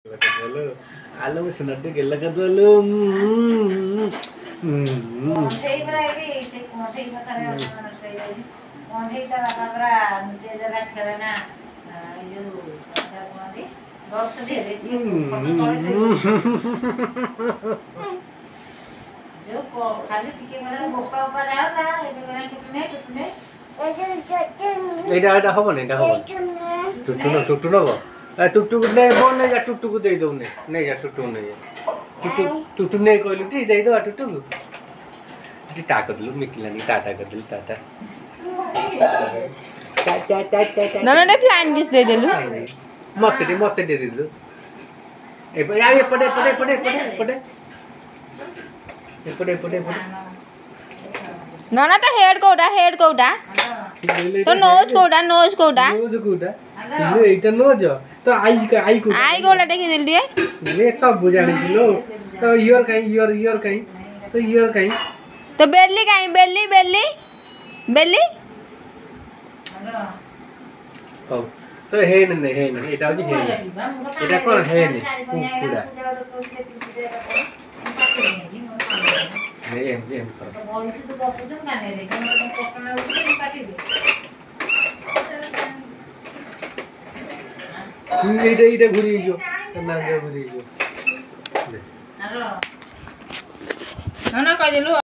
आलू में सुनते गेला का तो आलू कोंठे बरा ये से कोंठे बकरे कोंठे ता बाबरा मुझे जरा खेलना ये जो क्या कोंठे बॉक्स दे देती जो को खाली टिके बरा बोका ऊपर आया था ये बरा टुटने एटा हबो ने टुटु न टुटु ने बोल नहीं जा टुटु को दे दो नहीं जा टुटु नहीं टुटु नहीं कहलु टी दे दो टुटु को टी टाटा दलु मिकिलानी टाटा कर दलु टाटा ननने प्लान किस दे देलु मते दे दिलु या ये पड़े नना तो हेड कोडा तो नोज कोडा ये इटा नोज तो आई कोडा देखि दिल दिए ये तब बुझाणी छिलो तो इयर कहीं तो बेली ओ तो हे नहीं एटा होजी हे एटा कोन हे नहीं पूरा एम कर इटा घुरी जो ना घुरी जो नना कह दिलु।